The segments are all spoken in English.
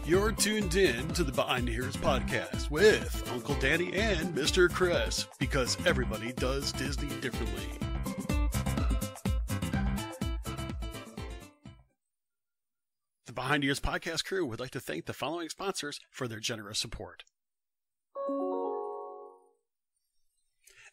You're tuned in to the Behind the Ears podcast with Uncle Danny and Mr. Chris, because everybody does Disney differently. The Behind the Ears podcast crew would like to thank the following sponsors for their generous support.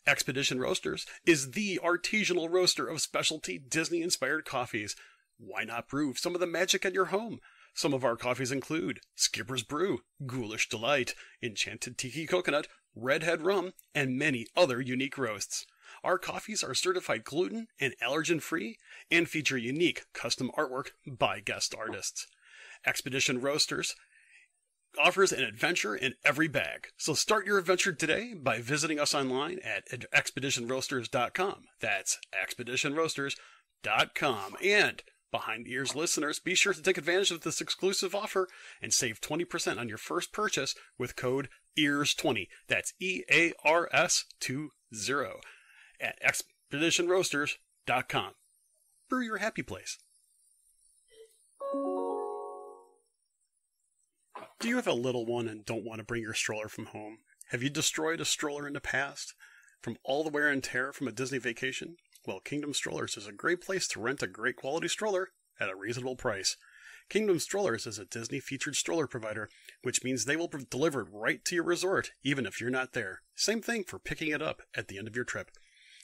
Expedition Roasters is the artisanal roaster of specialty Disney-inspired coffees. Why not brew some of the magic at your home? Some of our coffees include Skipper's Brew, Ghoulish Delight, Enchanted Tiki Coconut, Redhead Rum, and many other unique roasts. Our coffees are certified gluten and allergen-free and feature unique custom artwork by guest artists. Expedition Roasters offers an adventure in every bag. So start your adventure today by visiting us online at expeditionroasters.com. That's expeditionroasters.com. And Behind the Ears listeners, be sure to take advantage of this exclusive offer and save 20% on your first purchase with code EARS20. That's EARS20 at expeditionroasters.com. Brew your happy place. Do you have a little one and don't want to bring your stroller from home? Have you destroyed a stroller in the past from all the wear and tear from a Disney vacation? Well, Kingdom Strollers is a great place to rent a great quality stroller at a reasonable price. Kingdom Strollers is a Disney-featured stroller provider, which means they will be delivered right to your resort, even if you're not there. Same thing for picking it up at the end of your trip.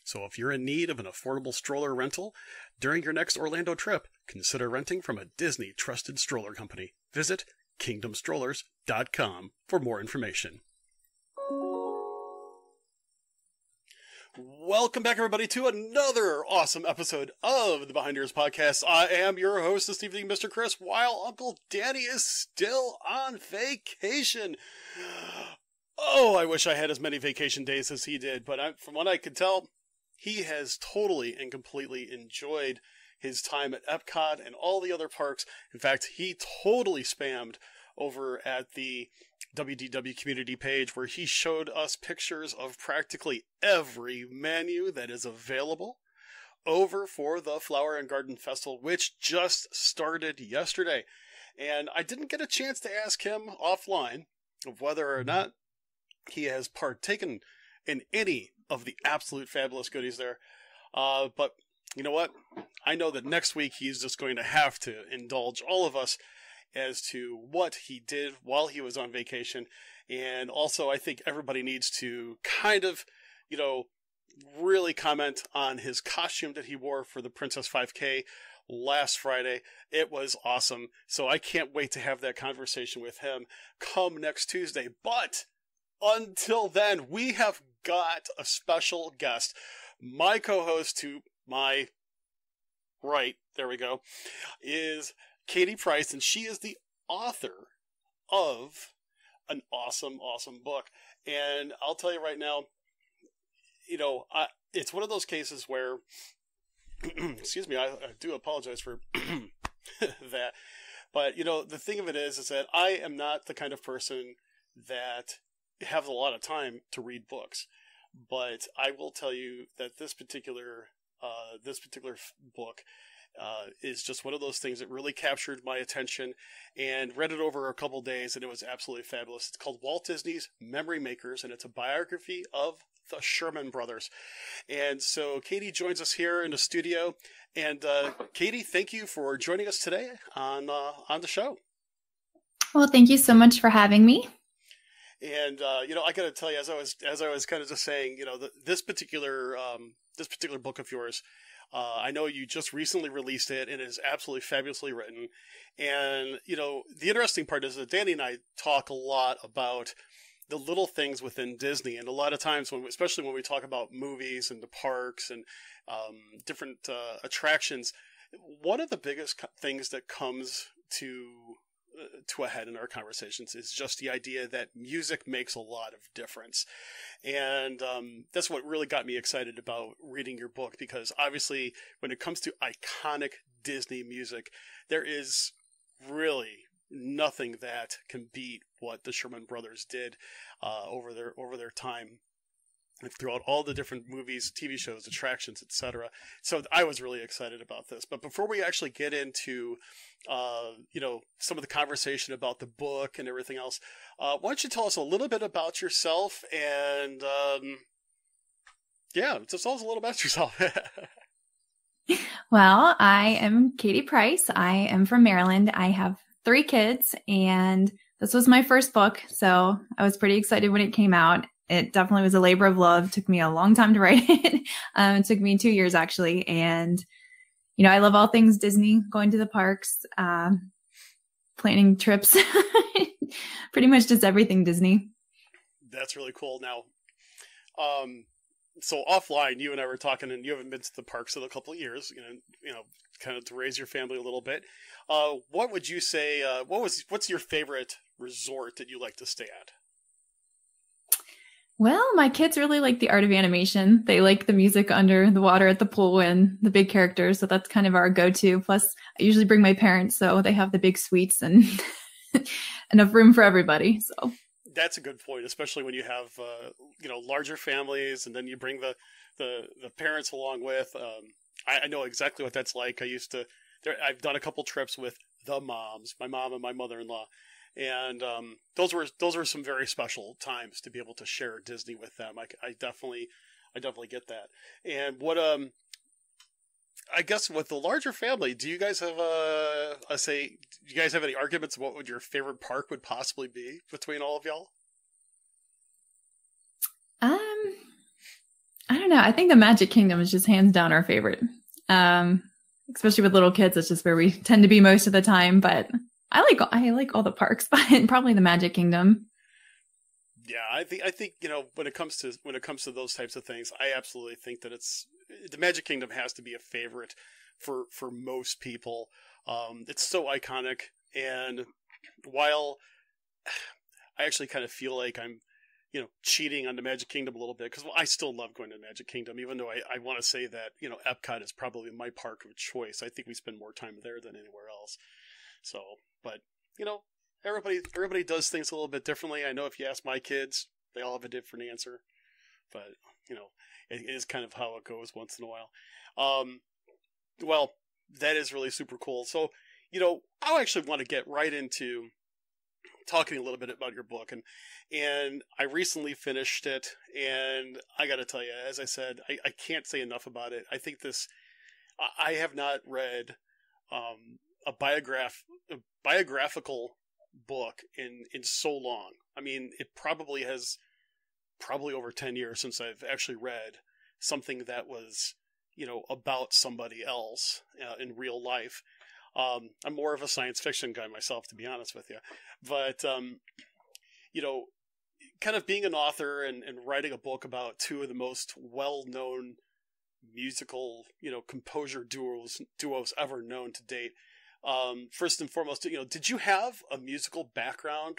So if you're in need of an affordable stroller rental during your next Orlando trip, consider renting from a Disney-trusted stroller company. Visit kingdomstrollers.com for more information. Welcome back, everybody, to another awesome episode of the Behind the Ears podcast. I am your host this evening, Mr. Chris, while Uncle Danny is still on vacation. Oh, I wish I had as many vacation days as he did, but from what I could tell, he has totally and completely enjoyed his time at Epcot and all the other parks. In fact, he totally spammed over at the WDW community page where he showed us pictures of practically every menu that is available over for the Flower and Garden Festival, which just started yesterday. And I didn't get a chance to ask him offline of whether or not he has partaken in any of the absolute fabulous goodies there. But you know what? I know that next week he's just going to have to indulge all of us as to what he did while he was on vacation. And also, I think everybody needs to kind of, really comment on his costume that he wore for the Princess 5K last Friday. It was awesome. So I can't wait to have that conversation with him come next Tuesday. But until then, we have got a special guest. My co-host to my right, there we go, is Katy Price, and she is the author of an awesome, awesome book. And I'll tell you right now, it's one of those cases where, excuse me, I do apologize for that. But, the thing of it is that I am not the kind of person that has a lot of time to read books. But I will tell you that this particular book is just one of those things that really captured my attention, and read it over a couple days, and it was absolutely fabulous. It's called Walt Disney's Memory Makers, and it's a biography of the Sherman Brothers. And so Katy joins us here in the studio. And Katy, thank you for joining us today on the show. Well, thank you so much for having me. And I got to tell you, as I was kind of just saying, this particular book of yours, I know you just recently released it, and it is absolutely fabulously written. And, the interesting part is that Danny and I talk a lot about the little things within Disney. And a lot of times, especially when we talk about movies and the parks and different attractions, one of the biggest things that comes to a head in our conversations is just the idea that music makes a lot of difference. And that's what really got me excited about reading your book, because obviously when it comes to iconic Disney music, there is really nothing that can beat what the Sherman Brothers did over their time throughout all the different movies, TV shows, attractions, etc. So I was really excited about this. But before we actually get into, some of the conversation about the book and everything else, why don't you tell us a little bit about yourself and, just tell us a little about yourself. Well, I am Katy Price. I am from Maryland. I have 3 kids, and this was my first book, so I was pretty excited when it came out. It definitely was a labor of love. It took me a long time to write it. It took me 2 years, actually. And, I love all things Disney, going to the parks, planning trips, pretty much just everything Disney. That's really cool. Now, so offline, you and I were talking, and you haven't been to the parks in a couple of years, kind of to raise your family a little bit. What would you say, what's your favorite resort that you like to stay at? Well, my kids really like the art of animation. They like the music under the water at the pool and the big characters. So that's kind of our go-to. Plus, I usually bring my parents, so they have the big suites and enough room for everybody. So that's a good point, especially when you have, larger families, and then you bring the parents along with. I know exactly what that's like. I've done a couple trips with the moms, my mom and my mother-in-law. And those were some very special times to be able to share Disney with them. I definitely get that. And what I guess with the larger family, do you guys have do you guys have any arguments about what your favorite park would possibly be between all of y'all? I don't know. I think the Magic Kingdom is just hands down our favorite. Especially with little kids, it's just where we tend to be most of the time, but I like all the parks, but probably the Magic Kingdom. Yeah, I think when it comes to those types of things, I absolutely think that the Magic Kingdom has to be a favorite for most people. It's so iconic, and while I actually kind of feel like I'm cheating on the Magic Kingdom a little bit, because I still love going to the Magic Kingdom, even though I want to say that Epcot is probably my park of choice. I think we spend more time there than anywhere else. So, but everybody does things a little bit differently. I know if you ask my kids, they all have a different answer, but it is kind of how it goes once in a while. Well, that is really super cool. So, I actually want to get right into talking a little bit about your book, and I recently finished it, and I got to tell you, as I said, I can't say enough about it. I think I have not read a biographical book in so long. I mean, it probably over 10 years since I've actually read something that was, about somebody else in real life. I'm more of a science fiction guy myself, to be honest with you. But, kind of being an author and writing a book about 2 of the most well-known musical, composer duos ever known to date. First and foremost, did you have a musical background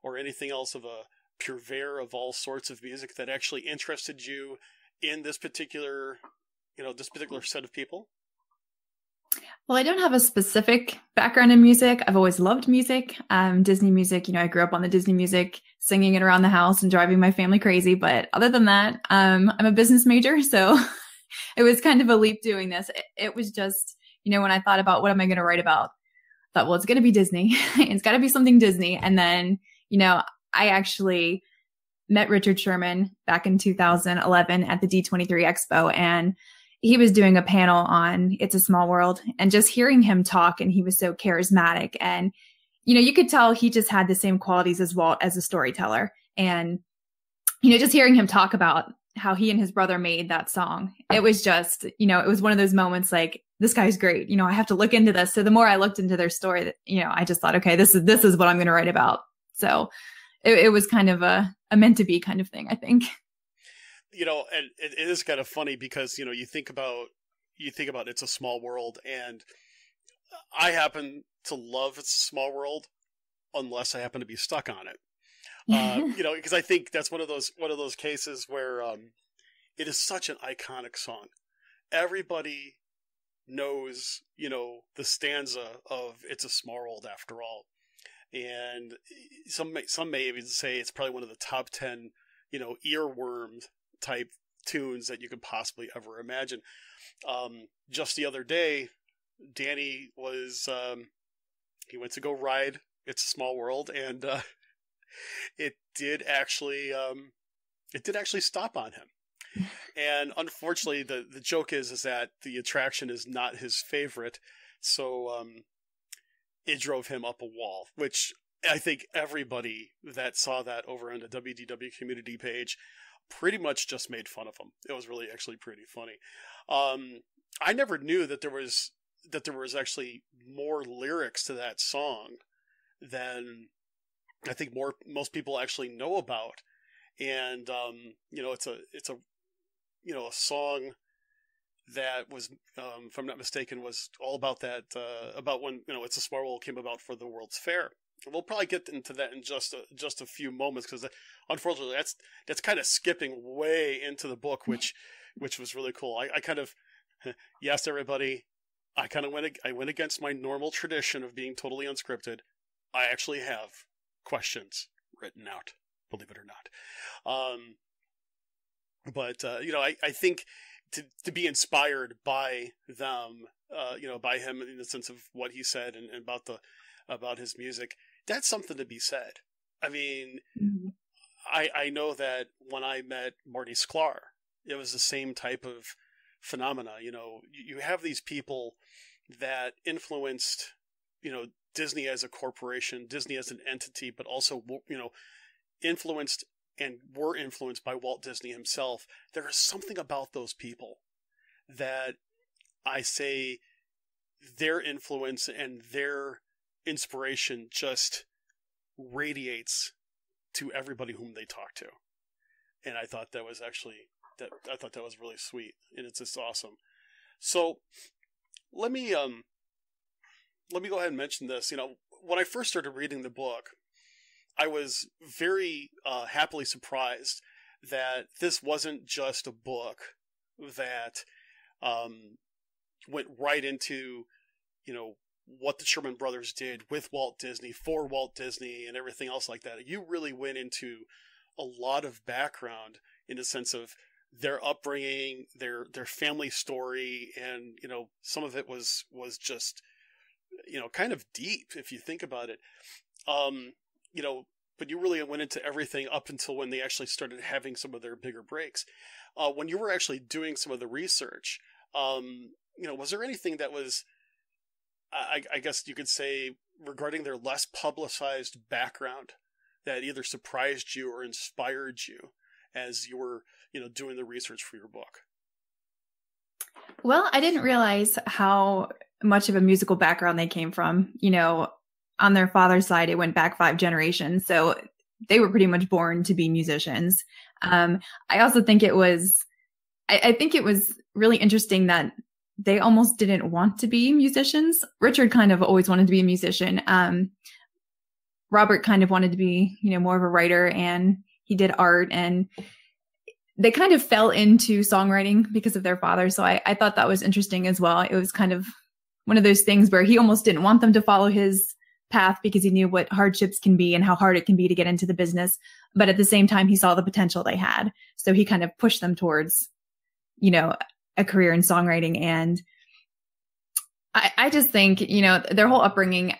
or anything else of a purveyor of all sorts of music that actually interested you in this particular set of people? Well, I don't have a specific background in music. I've always loved music, Disney music. I grew up on the Disney music, singing it around the house and driving my family crazy. But other than that, I'm a business major, so it was kind of a leap doing this. It was just, when I thought about what am I going to write about, I thought, well, it's going to be Disney. It's got to be something Disney. And then, I actually met Richard Sherman back in 2011 at the D23 Expo, and he was doing a panel on It's a Small World, and just hearing him talk, and he was so charismatic, and you could tell he just had the same qualities as Walt as a storyteller. And just hearing him talk about how he and his brother made that song, it was just, it was one of those moments like, this guy's great. I have to look into this. So the more I looked into their story, I just thought, okay, this is what I'm going to write about. So it was kind of a meant to be kind of thing, I think. And it is kind of funny because, you think about It's a Small World, and I happen to love It's a Small World unless I happen to be stuck on it. Because I think that's one of those cases where it is such an iconic song. Everybody knows, the stanza of It's a Small World after all. and some may even say it's probably one of the top 10, earworm type tunes that you could possibly ever imagine. Just the other day, Danny was he went to go ride It's a Small World, and it did actually stop on him. And unfortunately, the joke is that the attraction is not his favorite, so it drove him up a wall, which I think everybody that saw that over on the WDW community page pretty much just made fun of him. It was really actually pretty funny. I never knew that there was actually more lyrics to that song than I think most people actually know about. And it's a song that was, if I'm not mistaken, was all about that, about when, It's a Small World came about for the World's Fair. We'll probably get into that in just a few moments, because unfortunately that's kind of skipping way into the book, which was really cool. I kind of, yes, everybody, I went against my normal tradition of being totally unscripted. I actually have questions written out, believe it or not. But I think to be inspired by them, by him in the sense of what he said and about his music, that's something to be said. I mean, mm-hmm. I know that when I met Marty Sklar, it was the same type of phenomena. You have these people that influenced, Disney as a corporation, Disney as an entity, but also, influenced and were influenced by Walt Disney himself. There is something about those people that I say their influence and their inspiration just radiates to everybody whom they talk to. And I thought that was really sweet, and it's just awesome. So let me go ahead and mention this. When I first started reading the book, I was very happily surprised that this wasn't just a book that went right into, what the Sherman Brothers did with Walt Disney, for Walt Disney, and everything else like that. You really went into a lot of background in the sense of their upbringing, their family story, and, some of it was just, kind of deep if you think about it. But you really went into everything up until when they actually started having some of their bigger breaks. When you were actually doing some of the research, was there anything that was, I guess you could say, regarding their less publicized background that either surprised you or inspired you as you were, doing the research for your book? Well, I didn't realize how much of a musical background they came from. On their father's side, it went back 5 generations. So they were pretty much born to be musicians. I also think I think it was really interesting that they almost didn't want to be musicians. Richard kind of always wanted to be a musician. Robert kind of wanted to be, more of a writer, and he did art, and they kind of fell into songwriting because of their father. So I thought that was interesting as well. It was kind of one of those things where he almost didn't want them to follow his path because he knew what hardships can be and how hard it can be to get into the business. But at the same time, he saw the potential they had. So he kind of pushed them towards, a career in songwriting. And I just think, their whole upbringing,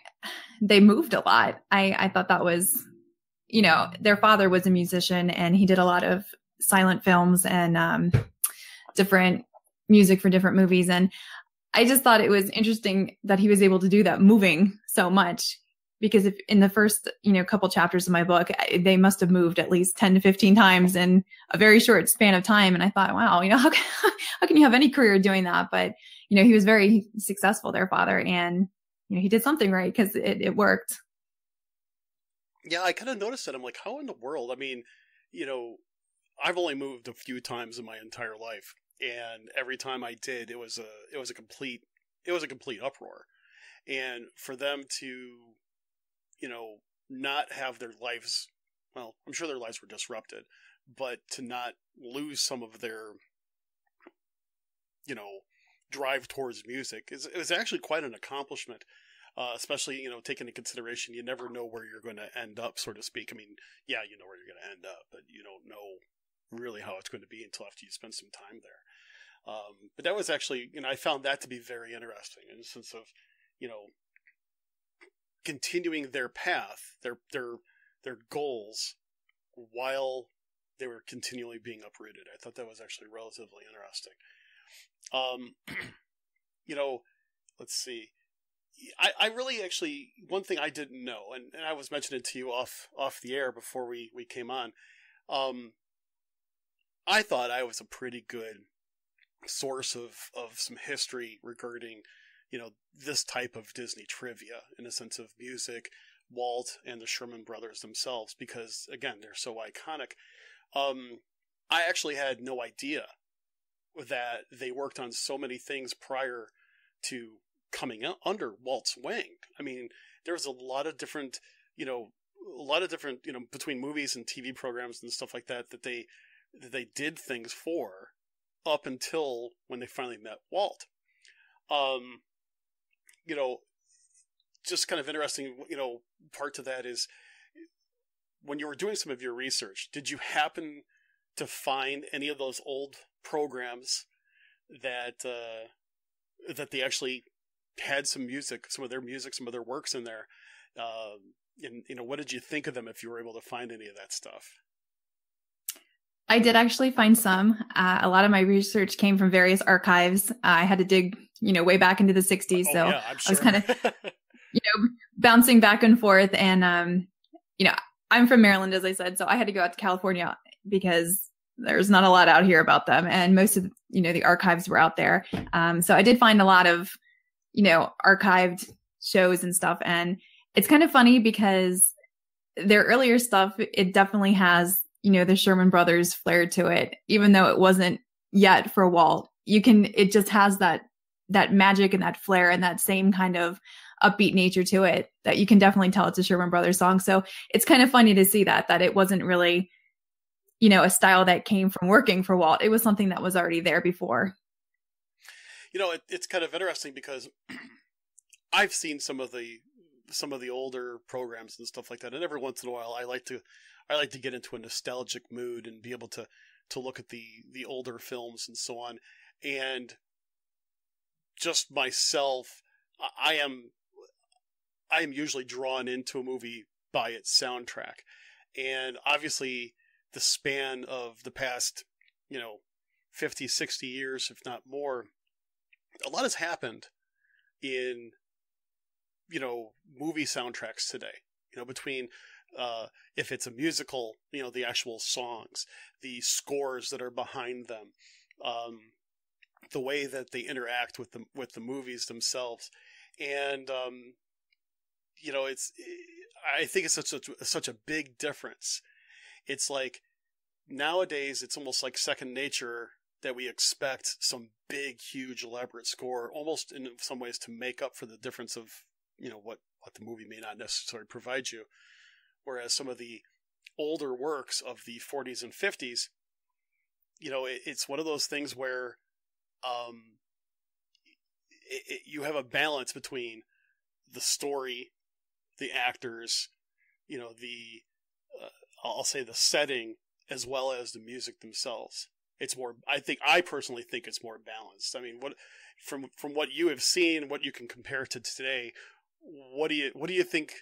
they moved a lot. I thought that was, their father was a musician, and he did a lot of silent films and different music for different movies. And I just thought it was interesting that he was able to do that, moving so much, because if in the first, couple chapters of my book, they must have moved at least 10 to 15 times in a very short span of time. And I thought, wow, how can you have any career doing that? But, he was very successful, their father, and, he did something right because it worked. Yeah, I kind of noticed that. I'm like, how in the world? I mean, I've only moved a few times in my entire life, and every time I did, it was a complete uproar. And for them to, not have their lives, well, I'm sure their lives were disrupted, but to not lose some of their, drive towards music it was actually quite an accomplishment. especially, taking into consideration, you never know where you're going to end up, so to speak. I mean, yeah, you know where you're going to end up, but you don't know really how it's going to be until after you spend some time there. But that was actually, I found that to be very interesting in the sense of, continuing their path, their goals, while they were continually being uprooted. I thought that was actually relatively interesting. Let's see. I really actually, one thing I didn't know, and I was mentioning it to you off the air before we came on. I thought I was a pretty good source of some history regarding, this type of Disney trivia in a sense of music, Walt and the Sherman Brothers themselves, because again, they're so iconic. I actually had no idea that they worked on so many things prior to coming under Walt's wing. I mean, there was a lot of different, between movies and TV programs and stuff like that they did things for up until when they finally met Walt. Just kind of interesting, part to that is when you were doing some of your research, did you happen to find any of those old programs that they actually had some music, some of their works in there? And what did you think of them if you were able to find any of that stuff? I did actually find some. A lot of my research came from various archives. I had to dig, way back into the 60s. So yeah, I'm sure. I was kind of, bouncing back and forth. And, I'm from Maryland, as I said, so I had to go out to California because there's not a lot out here about them. And most of, the archives were out there. So I did find a lot of, archived shows and stuff. And it's kind of funny because their earlier stuff, it definitely has, the Sherman Brothers flair to it, even though it wasn't yet for Walt. It just has that magic and that flair and that same kind of upbeat nature to it that you can definitely tell it's a Sherman Brothers song. So it's kind of funny to see that it wasn't really, a style that came from working for Walt. It was something that was already there before. It's kind of interesting because I've seen some of the older programs and stuff like that, and every once in a while I like to get into a nostalgic mood and be able to look at the older films and so on. And just myself, I am usually drawn into a movie by its soundtrack. And obviously the span of the past, 50, 60 years, if not more, a lot has happened in, movie soundtracks today, between if it's a musical, the actual songs, the scores that are behind them, the way that they interact with the movies themselves. And, I think it's such a big difference. It's like nowadays it's almost like second nature that we expect some big, huge, elaborate score, almost in some ways to make up for the difference of, what the movie may not necessarily provide you. Whereas some of the older works of the 40s and 50s, it's one of those things where you have a balance between the story, the actors, I'll say the setting, as well as the music themselves. It's more, I personally think it's more balanced. I mean, from what you have seen, what you can compare to today, what do you think?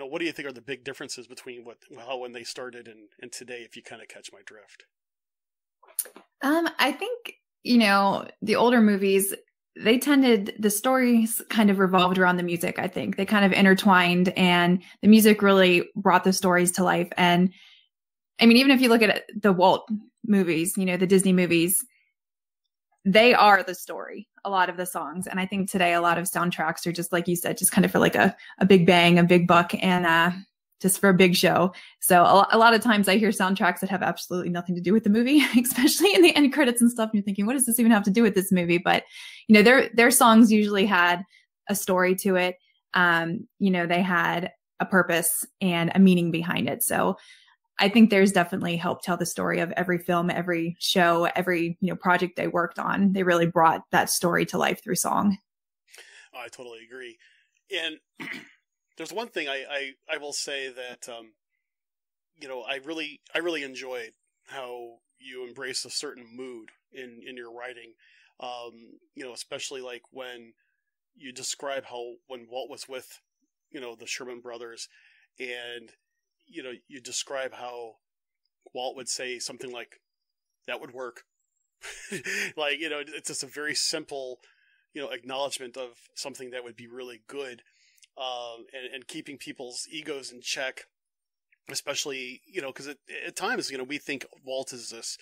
What do you think are the big differences between when they started and today, if you kind of catch my drift? I think, the older movies, the stories kind of revolved around the music. I think they kind of intertwined, and the music really brought the stories to life. And I mean, even if you look at the Walt movies, the Disney movies, they are the story, a lot of the songs. And I think today a lot of soundtracks are just, like you said, just kind of for like a big bang, a big buck, and just for a big show. So a lot of times I hear soundtracks that have absolutely nothing to do with the movie, especially in the end credits and stuff. And you're thinking, what does this even have to do with this movie? But, their songs usually had a story to it. They had a purpose and a meaning behind it. So I think there's definitely helped tell the story of every film, every show, every, project they worked on. They really brought that story to life through song. I totally agree. And there's one thing I will say that, I really enjoyed how you embrace a certain mood in your writing. Especially like when you describe how when Walt was with, the Sherman Brothers, and, you describe how Walt would say something like, that would work. Like, it's just a very simple, acknowledgement of something that would be really good, and keeping people's egos in check, especially, because at times, we think Walt is this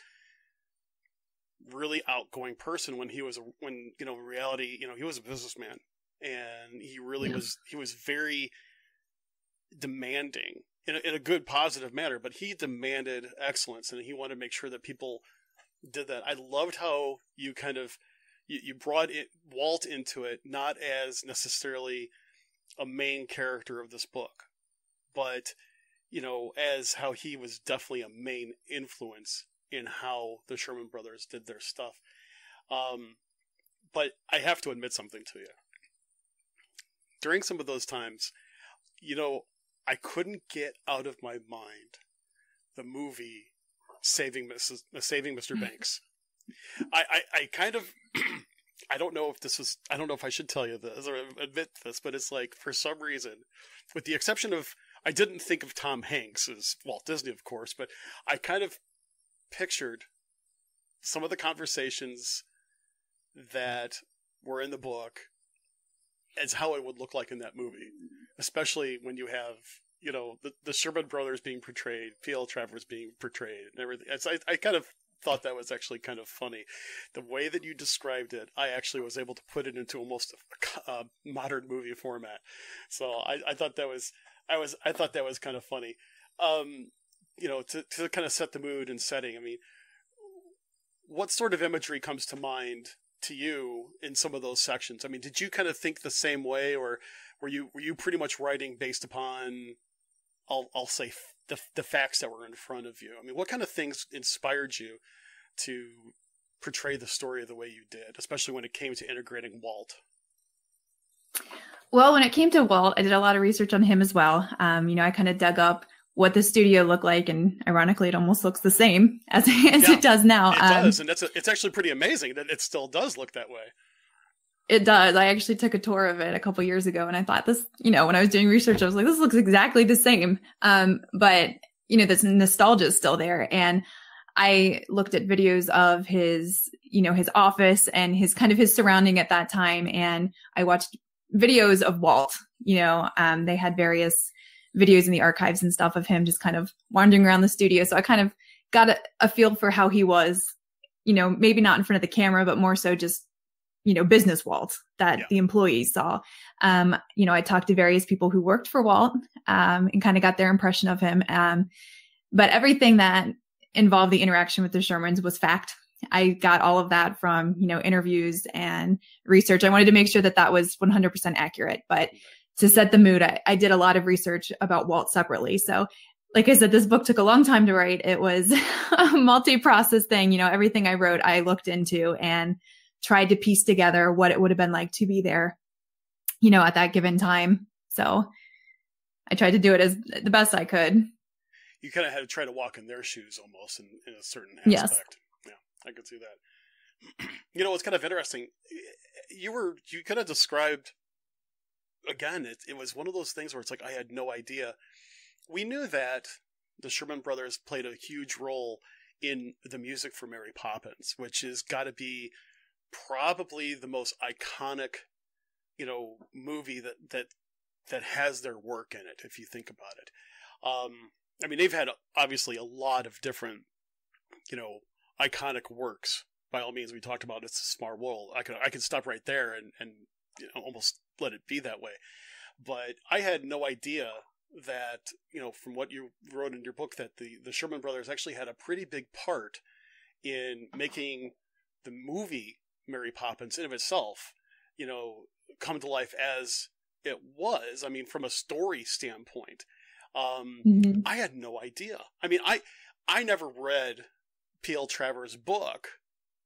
really outgoing person when in reality, he was a businessman, and he really he was very demanding in a good, positive manner, but he demanded excellence, and he wanted to make sure that people did that. I loved how you kind of, you brought Walt into it, not as necessarily a main character of this book, but, as how he was definitely a main influence in how the Sherman Brothers did their stuff. But I have to admit something to you. During some of those times, I couldn't get out of my mind the movie Saving Mr. Banks. I kind of, I don't know if I should tell you this or admit this, but it's like, for some reason, with the exception of, I didn't think of Tom Hanks as Walt Disney, of course, but I kind of pictured some of the conversations that were in the book as how it would look like in that movie, especially when you have, the Sherman Brothers being portrayed, P.L. Travers being portrayed, and everything. I kind of thought that was actually kind of funny. The way that you described it, I actually was able to put it into almost a modern movie format. So I thought that was, I thought that was kind of funny. To kind of set the mood and setting. I mean, what sort of imagery comes to mind to you in some of those sections? I mean, did you kind of think the same way, or were you pretty much writing based upon, I'll say, the facts that were in front of you? I mean, what kind of things inspired you to portray the story the way you did, especially when it came to integrating Walt? Well, when it came to Walt, I did a lot of research on him as well. I kind of dug up what the studio looked like, and ironically, it almost looks the same as it does now. It does, and it's actually pretty amazing that it still does look that way. It does. I actually took a tour of it a couple years ago, and I thought this, when I was doing research, I was like, this looks exactly the same. But this nostalgia is still there. And I looked at videos of his office and his surrounding at that time. And I watched videos of Walt, they had various videos in the archives and stuff of him just kind of wandering around the studio. So I kind of got a feel for how he was, maybe not in front of the camera, but more so just, business Walt that the employees saw. I talked to various people who worked for Walt, and kind of got their impression of him. But everything that involved the interaction with the Shermans was fact. I got all of that from, interviews and research. I wanted to make sure that was 100% accurate, but to set the mood, I did a lot of research about Walt separately. So like I said, this book took a long time to write. It was a multi-process thing. Everything I wrote, I looked into and tried to piece together what it would have been like to be there, at that given time. So I tried to do it as the best I could. You kind of had to try to walk in their shoes almost in a certain aspect. Yes. Yeah, I could see that. What's kind of interesting, you kind of described, again, it was one of those things where it's like, I had no idea. We knew that the Sherman Brothers played a huge role in the music for Mary Poppins, which has got to be probably the most iconic, movie that has their work in it, if you think about it. I mean, they've had obviously a lot of different, iconic works. By all means, we talked about It's a Small World. I could stop right there and almost let it be that way. But I had no idea that, from what you wrote in your book, that the Sherman Brothers actually had a pretty big part in making the movie Mary Poppins in of itself, come to life as it was. I mean, from a story standpoint, I had no idea. I mean, I never read P.L. Travers' book,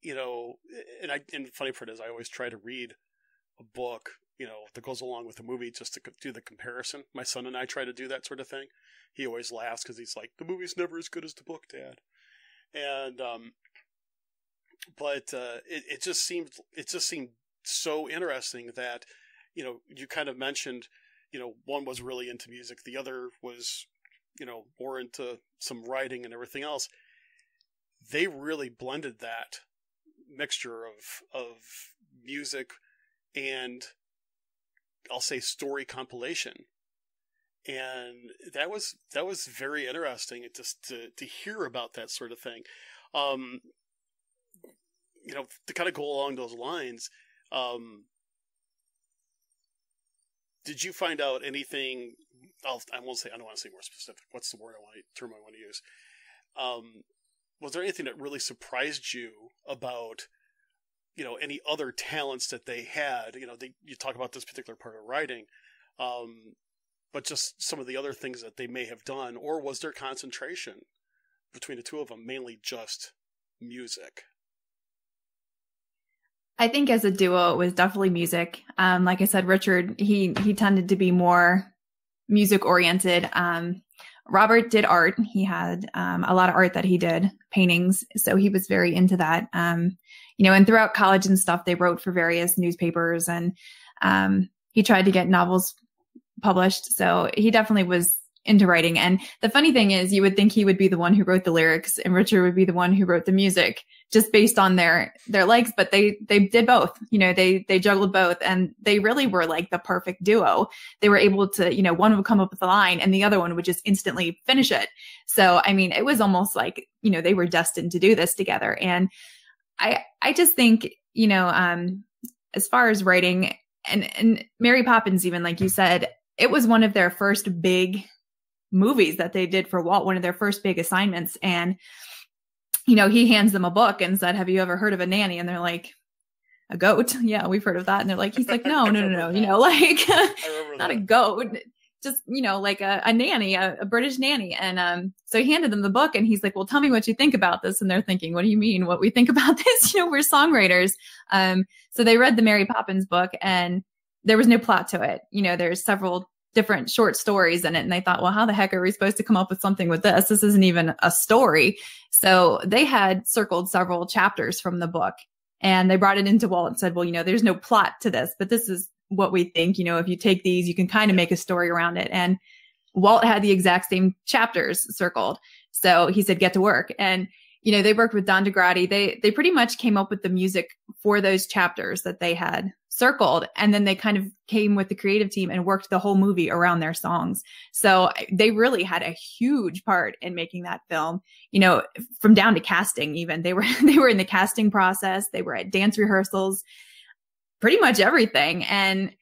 and funny part is I always try to read a book that goes along with the movie just to do the comparison. My son and I try to do that sort of thing. He always laughs because he's like, the movie's never as good as the book, Dad. And, but it just seemed so interesting that, you kind of mentioned, one was really into music. The other was, more into some writing and everything else. They really blended that mixture of music and, I'll say, story compilation. And that was very interesting just to hear about that sort of thing. To kind of go along those lines, did you find out anything? I don't want to say more specific. What's the term I want to use? Was there anything that really surprised you about, any other talents that they had? You talk about this particular part of writing, but just some of the other things that they may have done, or was there concentration between the two of them, mainly just music? I think as a duo, it was definitely music. Like I said, Richard, he tended to be more music oriented. Robert did art. He had a lot of art that he did, paintings. So he was very into that. And throughout college and stuff, they wrote for various newspapers, and he tried to get novels published. So he definitely was into writing. And the funny thing is, you would think he would be the one who wrote the lyrics and Richard would be the one who wrote the music, just based on their likes. But they did both. They juggled both, and they really were like the perfect duo. They were able to, one would come up with a line and the other one would just instantly finish it. So, I mean, it was almost like, they were destined to do this together. And I just think, as far as writing and Mary Poppins, even like you said, it was one of their first big movies that they did for Walt, one of their first big assignments. And, he hands them a book and said, "Have you ever heard of a nanny?" And they're like, "A goat?" "Yeah, we've heard of that." And they're like, he's like, no, like not a goat, just, like a nanny, a British nanny. And so he handed them the book and he's like, "Well, tell me what you think about this." And they're thinking, "What do you mean what we think about this? We're songwriters." So they read the Mary Poppins book and there was no plot to it. There's several different short stories in it. And they thought, well, how the heck are we supposed to come up with something with this? This isn't even a story. So they had circled several chapters from the book and they brought it into Walt and said, well, there's no plot to this, but this is what we think, if you take these, you can kind of make a story around it. And Walt had the exact same chapters circled. So he said, get to work. And, they worked with Don DeGrady. They pretty much came up with the music for those chapters that they had circled. And then they kind of came with the creative team and worked the whole movie around their songs. So they really had a huge part in making that film, from down to casting. Even they were in the casting process. They were at dance rehearsals, pretty much everything. And,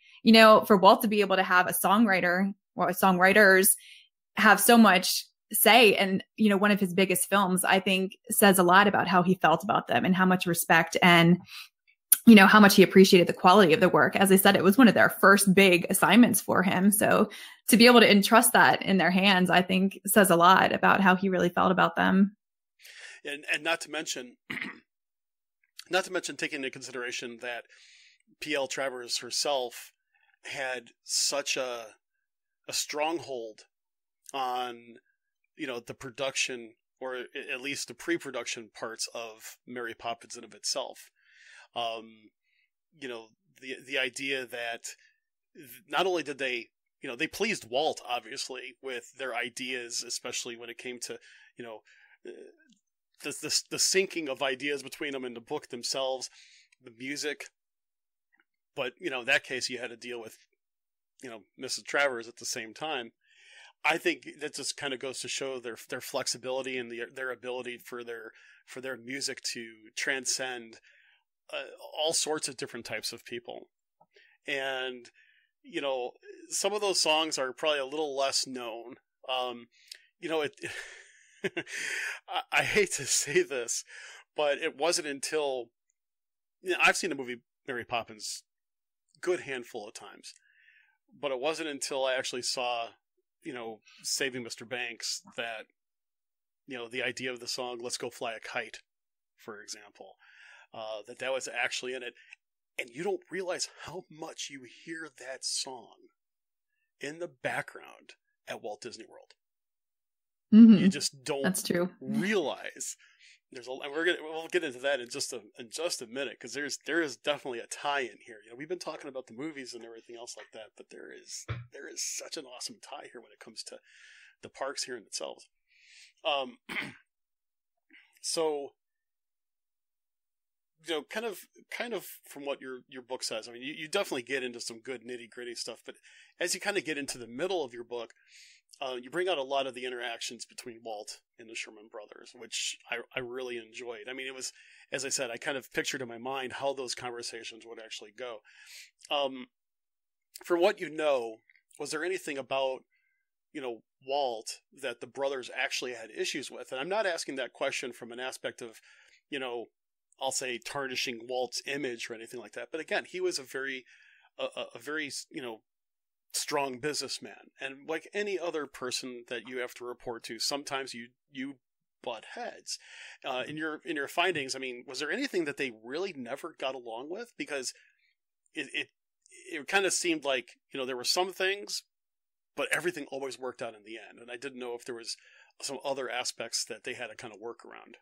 for Walt to be able to have a songwriter or songwriters have so much say and one of his biggest films, I think says a lot about how he felt about them and how much respect and how much he appreciated the quality of the work. As I said, it was one of their first big assignments for him. So to be able to entrust that in their hands, I think says a lot about how he really felt about them. And not to mention taking into consideration that P.L. Travers herself had such a stronghold on the production, or at least the pre-production parts of Mary Poppins in of itself. The idea that not only did they pleased Walt, obviously, with their ideas, especially when it came to, the syncing of ideas between them in the book themselves, the music. But, in that case, you had to deal with, Mrs. Travers at the same time. I think that just kind of goes to show their flexibility and their ability for their music to transcend all sorts of different types of people. And, some of those songs are probably a little less known. I hate to say this, but it wasn't until, I've seen the movie Mary Poppins good handful of times, but it wasn't until I actually saw Saving Mr. Banks that, the idea of the song, Let's Go Fly a Kite, for example, that was actually in it. And you don't realize how much you hear that song in the background at Walt Disney World. Mm-hmm. You just don't That's true. realize there's a, and we'll get into that in just a minute, because there is definitely a tie-in here. You know, we've been talking about the movies and everything else like that, but there is such an awesome tie here when it comes to the parks here in themselves. So, you know, kind of from what your book says, I mean, you definitely get into some good nitty-gritty stuff, but as you kind of get into the middle of your book, you bring out a lot of the interactions between Walt and the Sherman brothers, which I really enjoyed. I mean, it was, as I said, I kind of pictured in my mind how those conversations would actually go. For what you know, was there anything about, you know, Walt that the brothers actually had issues with? And I'm not asking that question from an aspect of, you know, I'll say tarnishing Walt's image or anything like that. But again, he was a very, you know, strong businessman, and like any other person that you have to report to, sometimes you butt heads. In your findings, I mean, was there anything that they really never got along with? Because it kind of seemed like, you know, there were some things, but everything always worked out in the end. And I didn't know if there was some other aspects that they had to kind of work around.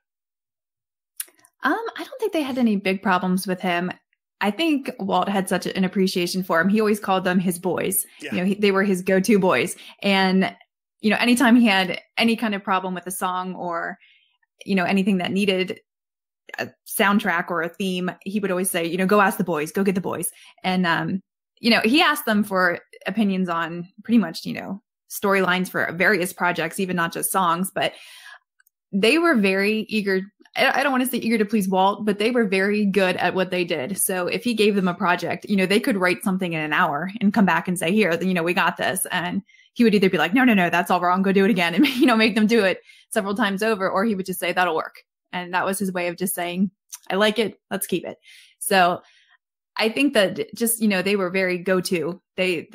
I don't think they had any big problems with him. I think Walt had such an appreciation for him. He always called them his boys. Yeah. You know, they were his go-to boys. And, you know, anytime he had any kind of problem with a song or, you know, anything that needed a soundtrack or a theme, he would always say, you know, go ask the boys, go get the boys. And, you know, he asked them for opinions on pretty much, you know, storylines for various projects, even not just songs, but they were very eager. I don't want to say eager to please Walt, but they were very good at what they did. So if he gave them a project, you know, they could write something in an hour and come back and say, here, you know, we got this. And he would either be like, no, that's all wrong. Go do it again. And, you know, make them do it several times over. Or he would just say, that'll work. And that was his way of just saying, I like it. Let's keep it. So I think that just, you know, they were very go-to. They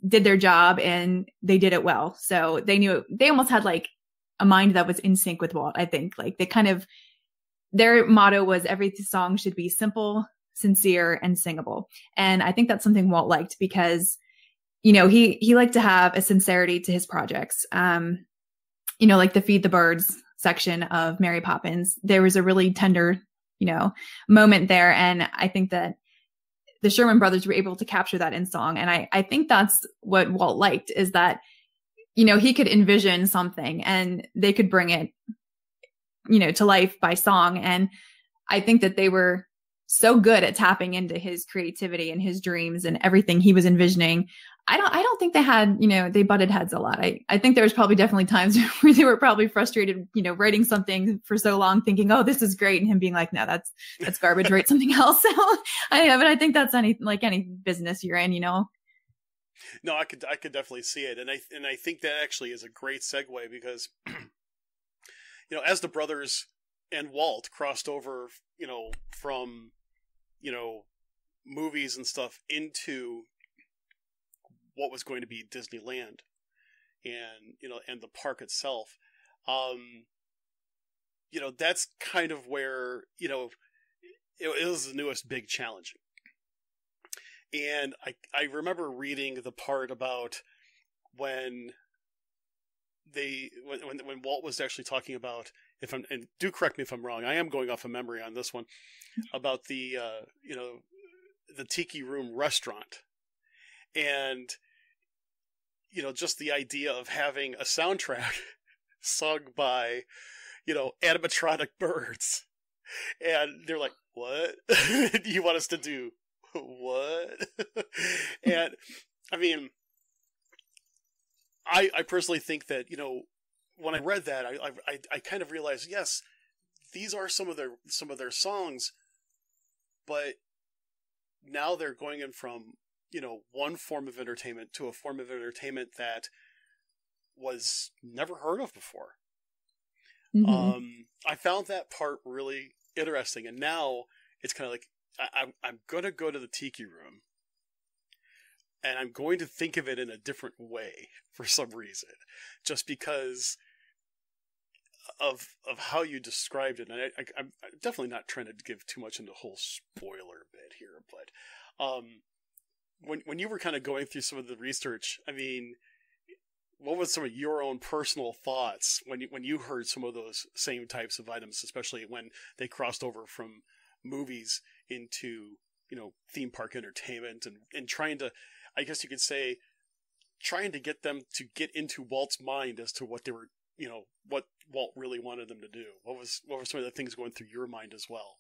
did their job and they did it well. So they knew they almost had like a mind that was in sync with Walt. I think like they kind of, their motto was every song should be simple, sincere, and singable. And I think that's something Walt liked because, you know, he liked to have a sincerity to his projects. You know, like the Feed the Birds section of Mary Poppins, there was a really tender, you know, moment there. And I think that the Sherman brothers were able to capture that in song. And I think that's what Walt liked, is that, you know, he could envision something and they could bring it, you know, to life by song. And I think that they were so good at tapping into his creativity and his dreams and everything he was envisioning. I don't think they had, you know, they butted heads a lot. I think there was probably definitely times where they were probably frustrated, you know, writing something for so long thinking, oh, this is great. And him being like, no, that's garbage. Write something else. So but I think that's any business you're in, you know? No, I could definitely see it. And I think that actually is a great segue because, you know, as the brothers and Walt crossed over, you know, from, you know, movies and stuff into what was going to be Disneyland and, you know, and the park itself, you know, that's kind of where, you know, it was the newest big challenge. And I remember reading the part about when Walt was actually talking about, and do correct me if I'm wrong, I am going off of memory on this one, about the, you know, the Tiki Room restaurant. And, you know, just the idea of having a soundtrack sung by, you know, animatronic birds. And they're like, what? Do you want us to do what? And I mean, I personally think that, you know, when I read that, I kind of realized, yes, these are some of their songs, but now they're going in from, you know, one form of entertainment to a form of entertainment that was never heard of before. Mm-hmm. I found that part really interesting, and now it's kind of like I'm going to go to the Tiki Room, and I'm going to think of it in a different way for some reason, just because of how you described it, and I'm definitely not trying to give too much into the whole spoiler bit here, but when you were kind of going through some of the research, I mean, what was some of your own personal thoughts when you heard some of those same types of items, especially when they crossed over from movies into, you know, theme park entertainment and trying to, I guess you could say, trying to get them to get into Walt's mind as to what they were, you know, what Walt really wanted them to do. What were some of the things going through your mind as well?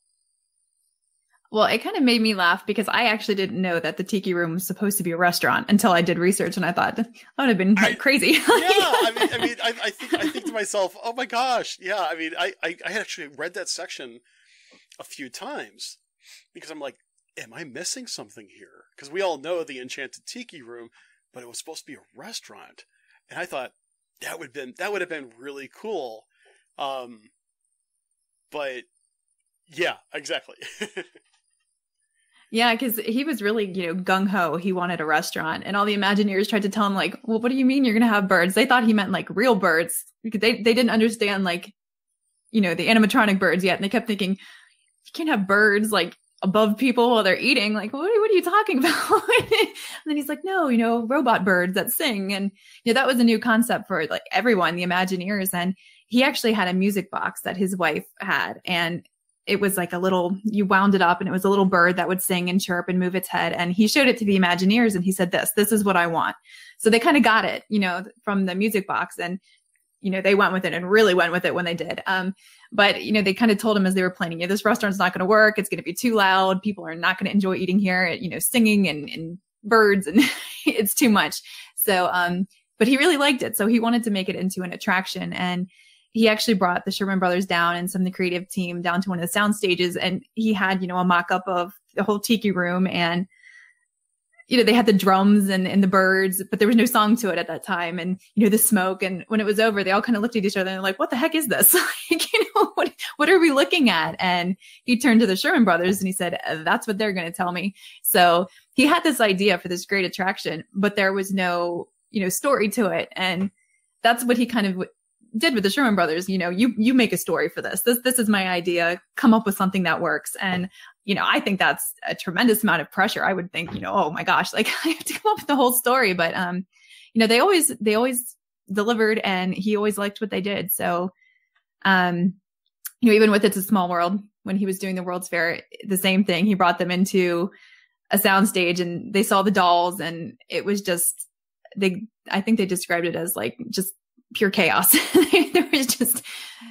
Well, it kind of made me laugh because I actually didn't know that the Tiki Room was supposed to be a restaurant until I did research, and I thought that would have been crazy. Yeah, I think to myself, oh my gosh, yeah. I mean, I had actually read that section a few times because I'm like, am I missing something here? Because we all know the Enchanted Tiki Room, but it was supposed to be a restaurant, and I thought that would have been really cool. But yeah, exactly. Yeah, because he was really, you know, gung-ho. He wanted a restaurant. And all the Imagineers tried to tell him, like, well, what do you mean you're going to have birds? They thought he meant, like, real birds. Because they didn't understand, like, you know, the animatronic birds yet. And they kept thinking, you can't have birds, like, above people while they're eating. Like, what are you talking about? And then he's like, no, you know, robot birds that sing. And, you know, that was a new concept for, like, everyone, the Imagineers. And he actually had a music box that his wife had. And it was like a little, you wound it up and it was a little bird that would sing and chirp and move its head. And he showed it to the Imagineers and he said, this is what I want. So they kind of got it, you know, from the music box, and, you know, they went with it and really went with it when they did. But, you know, they kind of told him as they were planning, yeah, this restaurant's not going to work. It's going to be too loud. People are not going to enjoy eating here, you know, singing and birds, and it's too much. So, but he really liked it. So he wanted to make it into an attraction. And he actually brought the Sherman Brothers down and some of the creative team down to one of the sound stages. And he had, you know, a mock-up of the whole Tiki Room, and, you know, they had the drums and the birds, but there was no song to it at that time. And, you know, the smoke. And when it was over, they all kind of looked at each other and they're like, what the heck is this? Like, you know, what are we looking at? And he turned to the Sherman Brothers and he said, that's what they're going to tell me. So he had this idea for this great attraction, but there was no, you know, story to it. And that's what he kind of did with the Sherman Brothers. You know, you make a story for this. This is my idea. Come up with something that works. And, you know, I think that's a tremendous amount of pressure. I would think, you know, oh my gosh, like I have to come up with the whole story. But, you know, they always delivered, and he always liked what they did. So, you know, even with It's a Small World, when he was doing the World's Fair, the same thing. He brought them into a soundstage and they saw the dolls, and it was just, I think they described it as like just pure chaos. There was just,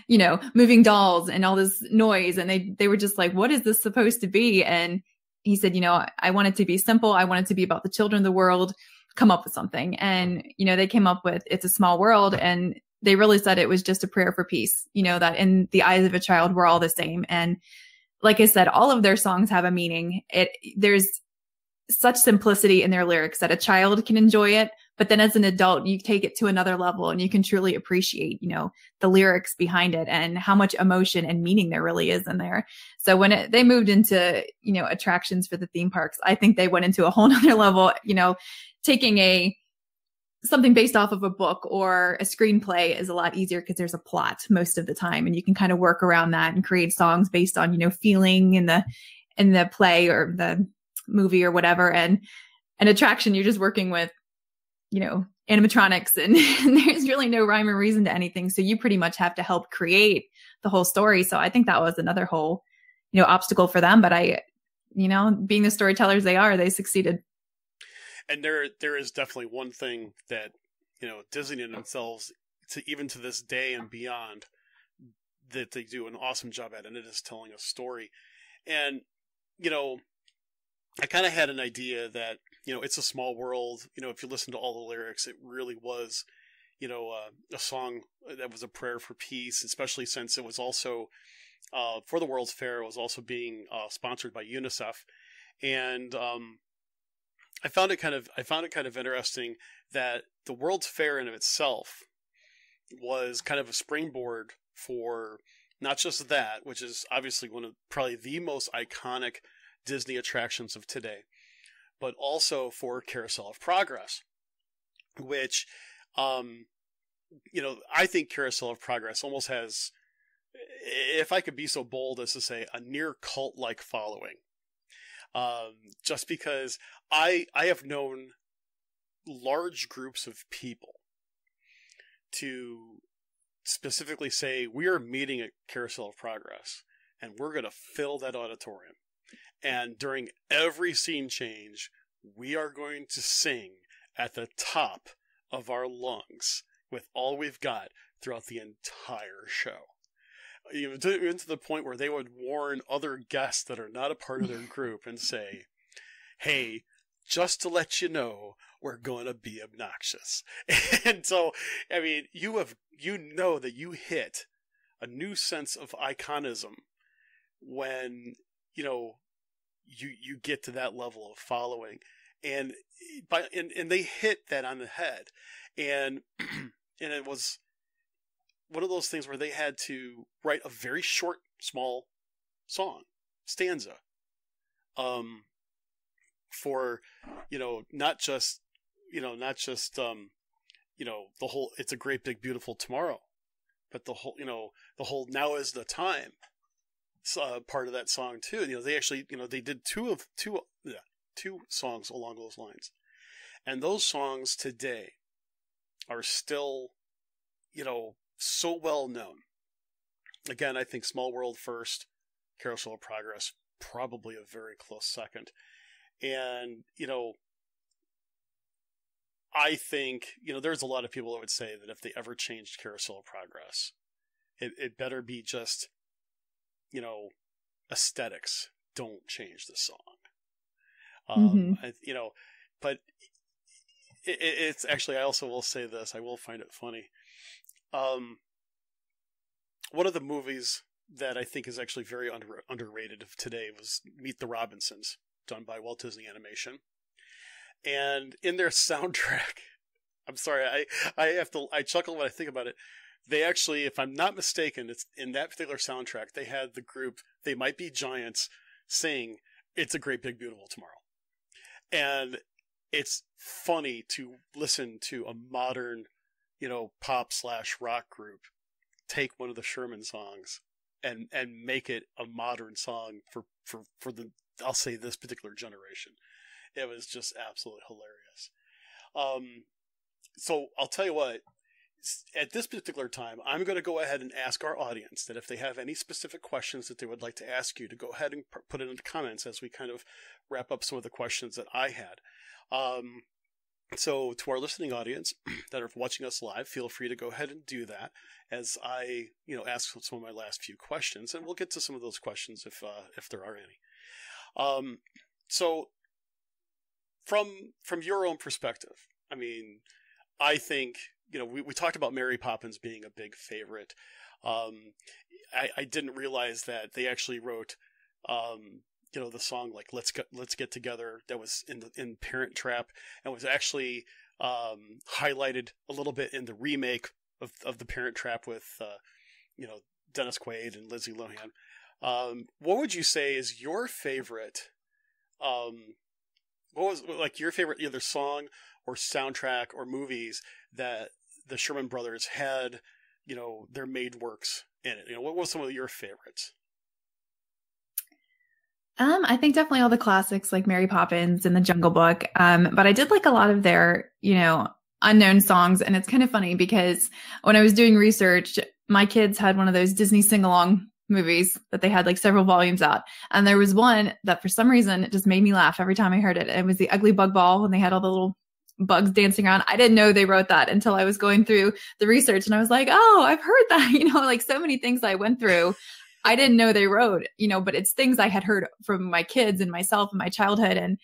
you know, moving dolls and all this noise. And they were just like, what is this supposed to be? And he said, you know, I want it to be simple. I want it to be about the children of the world. Come up with something. And, you know, they came up with It's a Small World, and they really said it was just a prayer for peace, you know, that in the eyes of a child, we're all the same. And like I said, all of their songs have a meaning. There's such simplicity in their lyrics that a child can enjoy it. But then as an adult, you take it to another level and you can truly appreciate, you know, the lyrics behind it and how much emotion and meaning there really is in there. So when they moved into, you know, attractions for the theme parks, I think they went into a whole nother level, you know, taking something based off of a book or a screenplay is a lot easier because there's a plot most of the time, and you can kind of work around that and create songs based on, you know, feeling in the play or the movie or whatever. And an attraction, you're just working with, you know, animatronics, and there's really no rhyme or reason to anything. So you pretty much have to help create the whole story. So I think that was another whole, you know, obstacle for them. But you know, being the storytellers they are, they succeeded. And there is definitely one thing that, you know, Disney and themselves, even to this day and beyond, that they do an awesome job at, and it is telling a story. And, you know, I kind of had an idea that, you know, It's a Small World, you know, if you listen to all the lyrics, it really was, you know, a song that was a prayer for peace, especially since it was also, for the World's Fair, it was also being sponsored by UNICEF. And I found it kind of interesting that the World's Fair in of itself was kind of a springboard for not just that, which is obviously one of probably the most iconic Disney attractions of today, but also for Carousel of Progress, which, you know, I think Carousel of Progress almost has if I could be so bold as to say, a near cult-like following. Just because I have known large groups of people to specifically say, we are meeting at Carousel of Progress, and we're going to fill that auditorium. And during every scene change, we are going to sing at the top of our lungs with all we've got throughout the entire show. Even to the point where they would warn other guests that are not a part of their group and say, hey, just to let you know, we're going to be obnoxious. And so, I mean, you know that you hit a new sense of iconism when, you know, you get to that level of following. And they hit that on the head. And it was one of those things where they had to write a very short, small song, stanza, for, you know, not just, the whole, it's a great big beautiful tomorrow, but the whole now is the time part of that song too. You know, they actually, they did two songs along those lines, and those songs today are still, so well known. Again, I think Small World first, Carousel of Progress probably a very close second. And, I think, there's a lot of people that would say that if they ever changed Carousel of Progress, it better be just, aesthetics. Don't change the song. But it's actually, I also will say this, I will find it funny. One of the movies that I think is actually very underrated of today was Meet the Robinsons, done by Walt Disney Animation. And in their soundtrack, I'm sorry, I chuckle when I think about it. They actually, if I'm not mistaken, it's in that particular soundtrack, they had the group They Might Be Giants sing It's a Great Big Beautiful Tomorrow. And it's funny to listen to a modern, pop/rock group take one of the Sherman songs and make it a modern song for the, I'll say, this particular generation. It was just absolutely hilarious. So I'll tell you what, at this particular time, I'm going to go ahead and ask our audience that if they have any specific questions that they would like to ask you, to go ahead and put it in the comments as we kind of wrap up some of the questions that I had. So to our listening audience that are watching us live, feel free to go ahead and do that as I, ask some of my last few questions, and we'll get to some of those questions if there are any. So from your own perspective, I mean, I think, we talked about Mary Poppins being a big favorite. I didn't realize that they actually wrote, the song like Let's Get Together that was in Parent Trap, and was actually highlighted a little bit in the remake of the Parent Trap with Dennis Quaid and Lindsay Lohan. What would you say is your favorite? What was like your favorite either song or soundtrack or movies that the Sherman Brothers had, their made works in it? What was some of your favorites? I think definitely all the classics like Mary Poppins and The Jungle Book. But I did like a lot of their, unknown songs. And it's kind of funny because when I was doing research, my kids had one of those Disney sing-along movies that they had like several volumes out. And there was one that for some reason it just made me laugh every time I heard it. It was The Ugly Bug Ball, when they had all the little bugs dancing around. I didn't know they wrote that until I was going through the research, and I was like, oh, I've heard that, like so many things I went through. I didn't know they wrote, but it's things I had heard from my kids and myself in my childhood. And,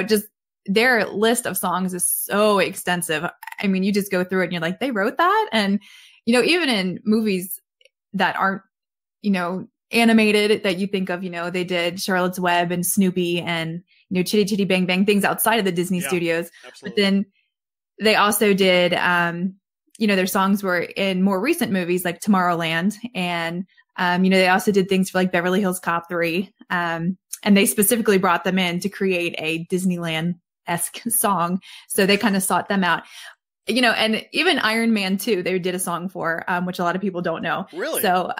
just their list of songs is so extensive. I mean, you just go through it and you're like, they wrote that. And, even in movies that aren't, animated, that you think of, they did Charlotte's Web and Snoopy and, Chitty Chitty Bang Bang, things outside of the Disney studios. Absolutely. But then they also did, their songs were in more recent movies like Tomorrowland, and they also did things for like Beverly Hills Cop 3. And they specifically brought them in to create a Disneyland-esque song. So they kind of sought them out. And even Iron Man 2, they did a song for, which a lot of people don't know. Really? So,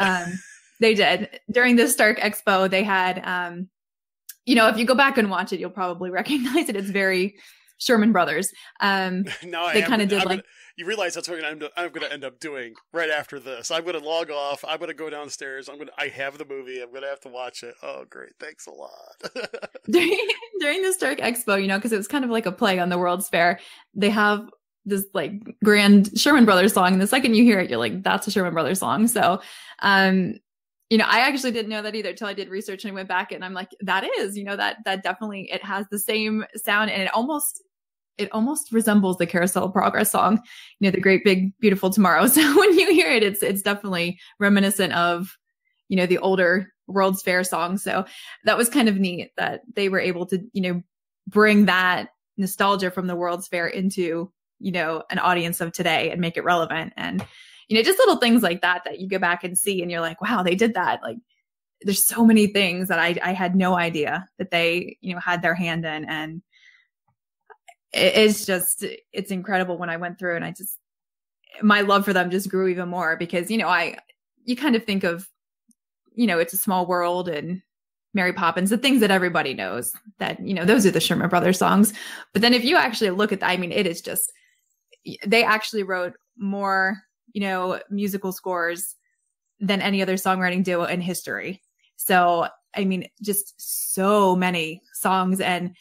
They did. During the Stark Expo, they had, if you go back and watch it, you'll probably recognize it. It's very Sherman Brothers. They kind of did you realize that's what I'm going to end up doing right after this. I'm going to log off. I'm going to go downstairs. I have the movie. I'm going to have to watch it. Oh, great. Thanks a lot. during the Stark Expo, because it was kind of like a play on the World's Fair, they have this like grand Sherman Brothers song. And the second you hear it, you're like, that's a Sherman Brothers song. So, I actually didn't know that either till I did research and I went back and I'm like, that is, that definitely, it has the same sound and it almost resembles the Carousel of Progress song, the Great Big Beautiful Tomorrow. So when you hear it, it's definitely reminiscent of, the older World's Fair songs. So that was kind of neat that they were able to, bring that nostalgia from the World's Fair into, an audience of today and make it relevant. And, just little things like that you go back and see and you're like, wow, they did that. Like there's so many things that I had no idea that they, had their hand in. And it's incredible when I went through and my love for them just grew even more because, you kind of think of, It's a Small World and Mary Poppins, the things that everybody knows that, those are the Sherman Brothers songs. But then if you actually look at that, it is just, they actually wrote more, musical scores than any other songwriting duo in history. So, just so many songs. And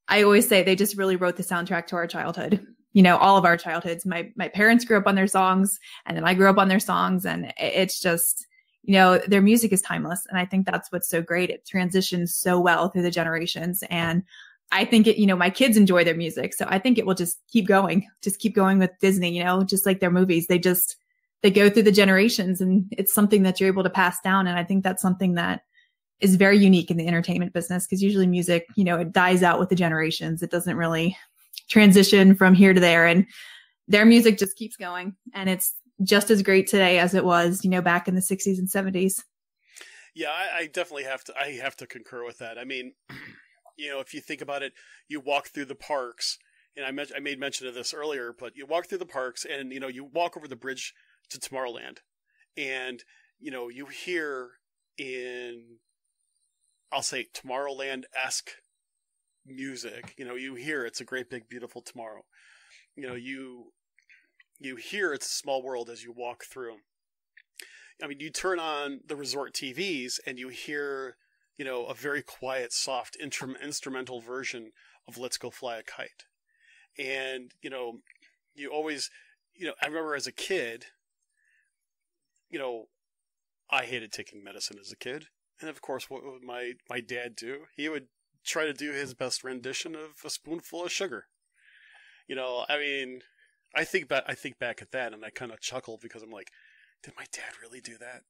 I always say they just really wrote the soundtrack to our childhood, all of our childhoods. My parents grew up on their songs and then I grew up on their songs and it's just, their music is timeless. And I think that's what's so great. It transitions so well through the generations. And I think my kids enjoy their music. So I think it will just keep going with Disney, just like their movies. They go through the generations and it's something that you're able to pass down. And I think that's something that is very unique in the entertainment business because usually music, it dies out with the generations. It doesn't really transition from here to there. And their music just keeps going. And it's just as great today as it was, back in the 60s and 70s. Yeah, I definitely have to concur with that. If you think about it, you walk through the parks, and I made mention of this earlier, but you walk through the parks and, you walk over the bridge to Tomorrowland and, you hear in, I'll say Tomorrowland-esque music, you hear It's a Great Big Beautiful Tomorrow. You hear It's a Small World as you walk through. You turn on the resort TVs and you hear, a very quiet, soft instrumental version of Let's Go Fly a Kite. And, you always, I remember as a kid, I hated taking medicine as a kid. And of course, what would my dad do? He would try to do his best rendition of A Spoonful of Sugar. I think back at that and I kind of chuckled because I'm like, did my dad really do that?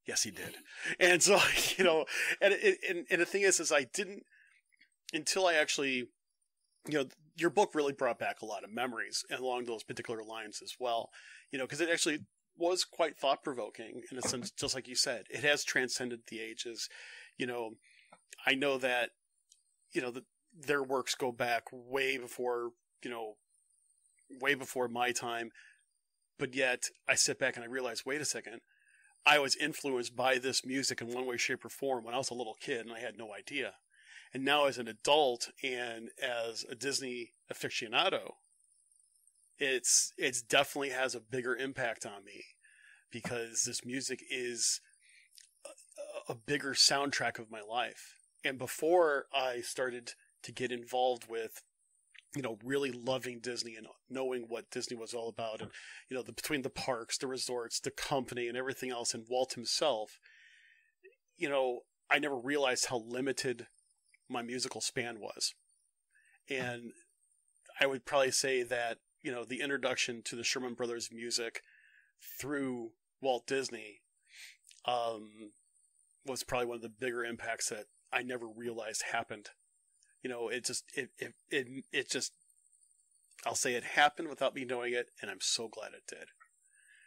Yes, he did. And so, and the thing is I didn't, until I actually, your book really brought back a lot of memories along those particular lines as well, because it actually was quite thought-provoking in a sense, just like you said. It has transcended the ages. I know that, their works go back way before my time, but yet I sit back and I realize, wait a second, I was influenced by this music in one way, shape, or form when I was a little kid and I had no idea. And now as an adult and as a Disney aficionado, it's definitely has a bigger impact on me because this music is a bigger soundtrack of my life. And before I started to get involved with, really loving Disney and knowing what Disney was all about and, between the parks, the resorts, the company and everything else and Walt himself, I never realized how limited my musical span was. And I would probably say that, the introduction to the Sherman Brothers music through Walt Disney, was probably one of the bigger impacts that I never realized happened. It just, I'll say it happened without me knowing it, and I'm so glad it did.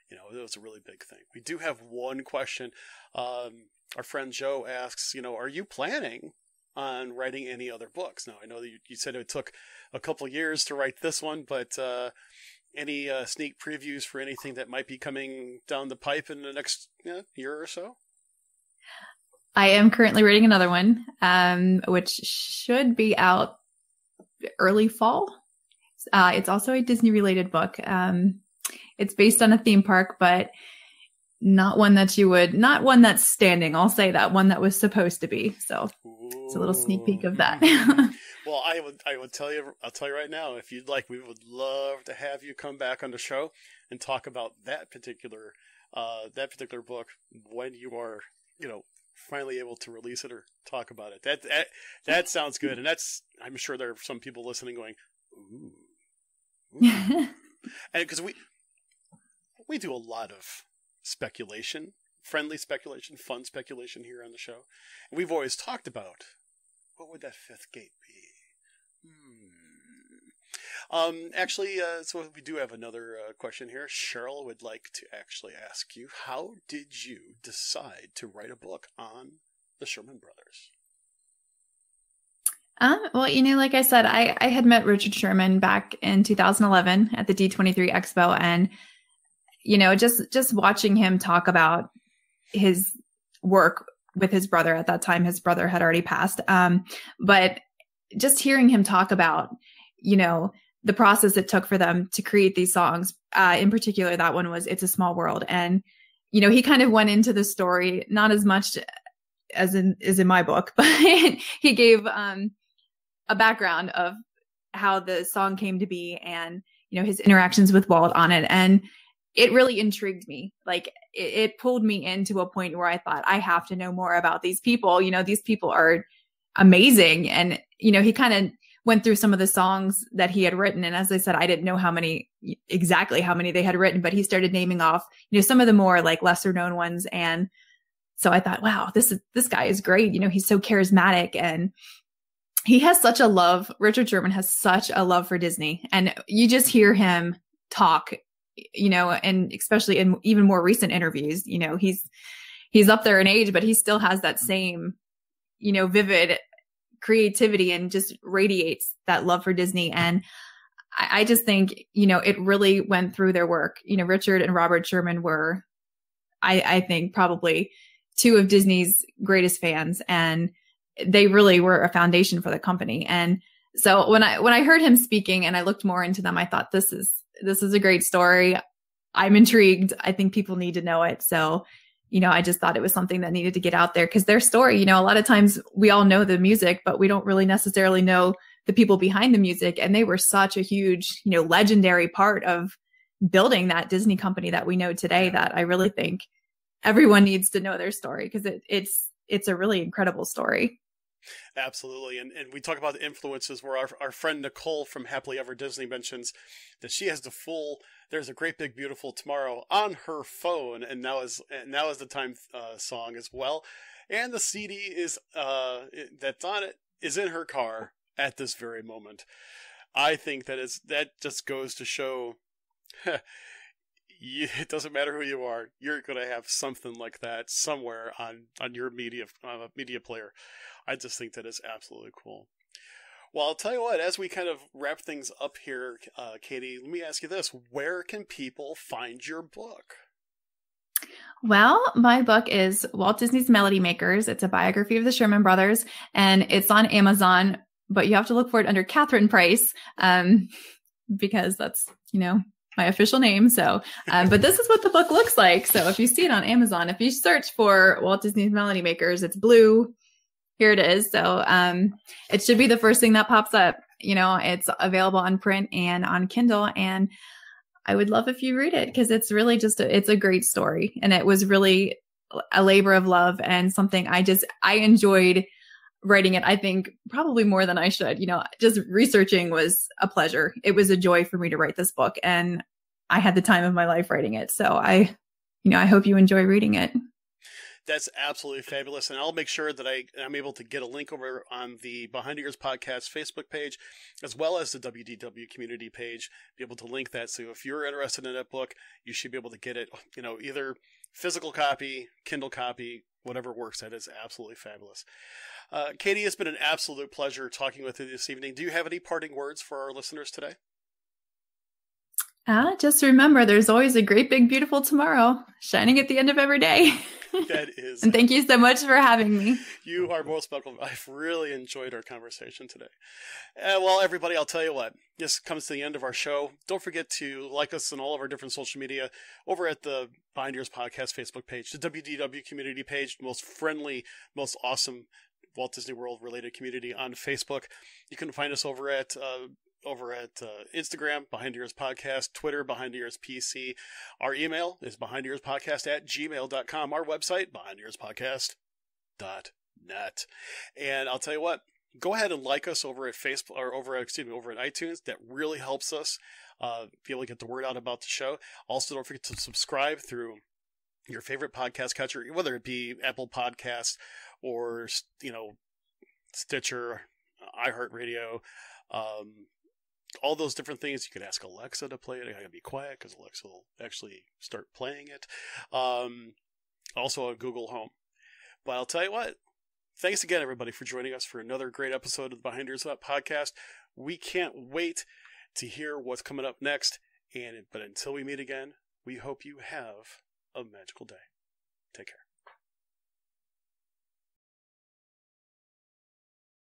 It was a really big thing. We do have one question. Our friend Joe asks, are you planning on writing any other books? Now, I know that you said it took a couple years to write this one, but any sneak previews for anything that might be coming down the pipe in the next year or so? I am currently reading another one, which should be out early fall. It's also a Disney-related book. It's based on a theme park, but not one that's standing. I'll say that one that was supposed to be. So it's a little sneak peek of that. Well, I'll tell you right now, if you'd like, we would love to have you come back on the show and talk about that particular book when you are, finally able to release it or talk about it. That sounds good. And I'm sure there are some people listening going, ooh. And because we do a lot of speculation, friendly speculation, fun speculation here on the show. And we've always talked about, what would that fifth gate be? Actually, so we do have another question here. Cheryl would like to actually ask you, how did you decide to write a book on the Sherman Brothers? Well, like I said, I had met Richard Sherman back in 2011 at the D23 Expo, and just watching him talk about his work with his brother at that time. His brother had already passed, but just hearing him talk about the process it took for them to create these songs. In particular, that one was "It's a Small World," and he kind of went into the story, not as much as in my book, but he gave a background of how the song came to be and, his interactions with Walt on it. And it really intrigued me. Like it pulled me into a point where I thought, I have to know more about these people. These people are amazing. And, he kind of went through some of the songs that he had written. And as I said, I didn't know exactly how many they had written, but he started naming off, some of the more like lesser known ones. And so I thought, wow, this guy is great. He's so charismatic, and he has such a love. Richard Sherman has such a love for Disney, and you just hear him talk, and especially in even more recent interviews, he's up there in age, but he still has that same, vivid creativity and just radiates that love for Disney. And I just think, it really went through their work. Richard and Robert Sherman were, I think, probably two of Disney's greatest fans, and they really were a foundation for the company. And so when I heard him speaking and I looked more into them, I thought, this is a great story. I'm intrigued. I think people need to know it. So, I just thought it was something that needed to get out there, because their story, a lot of times we all know the music, but we don't really necessarily know the people behind the music. And they were such a huge, legendary part of building that Disney company that we know today, that I really think everyone needs to know their story, because it's a really incredible story. Absolutely. And we talk about the influences, where our friend Nicole from Happily Ever Disney mentions that she has There's a Great Big Beautiful Tomorrow on her phone, and now is the time song as well. And the CD is that's on it is in her car at this very moment. I think that just goes to show it doesn't matter who you are, you're going to have something like that somewhere on your media player. I just think that is absolutely cool. Well, I'll tell you what, as we kind of wrap things up here, Katy, let me ask you this. Where can people find your book? Well, my book is Walt Disney's Melody Makers. It's a biography of the Sherman Brothers, and it's on Amazon, but you have to look for it under Catherine Price, because that's, my official name. So, but this is what the book looks like. So if you see it on Amazon, if you search for Walt Disney's Melody Makers, it's blue. Here it is. So, it should be the first thing that pops up. It's available on print and on Kindle, and I would love if you read it, because it's really it's a great story. And it was really a labor of love, and something I enjoyed writing it. I think probably more than I should. Just researching was a pleasure. It was a joy for me to write this book, and I had the time of my life writing it. So I hope you enjoy reading it. That's absolutely fabulous. And I'll make sure that I'm able to get a link over on the Behind the Ears Podcast Facebook page, as well as the WDW community page, be able to link that. So if you're interested in that book, you should be able to get it, either physical copy, Kindle copy, whatever works. That is absolutely fabulous. Katy, it's been an absolute pleasure talking with you this evening. Do you have any parting words for our listeners today? Just remember, there's always a great, big, beautiful tomorrow shining at the end of every day. That is. And thank you so much for having me. You are most welcome. I've really enjoyed our conversation today. Well, everybody, I'll tell you what. This comes to the end of our show. Don't forget to like us on all of our different social media over at the Behind Ears Podcast Facebook page, the WDW community page, most friendly, most awesome Walt Disney World related community on Facebook. You can find us over at Instagram, Behind Ears Podcast, Twitter, Behind Ears PC. Our email is behindearspodcast@gmail.com. Our website, behindearspodcast.net. And I'll tell you what, go ahead and like us over at Facebook or over at iTunes. That really helps us be able to get the word out about the show. Also, don't forget to subscribe through your favorite podcast catcher, whether it be Apple Podcasts or, Stitcher, iHeartRadio, all those different things. You could ask Alexa to play it. I gotta be quiet because Alexa will actually start playing it. Also on Google Home. But I'll tell you what, thanks again, everybody, for joining us for another great episode of the Behind Ears Podcast. We can't wait to hear what's coming up next. But until we meet again, we hope you have a magical day. Take care.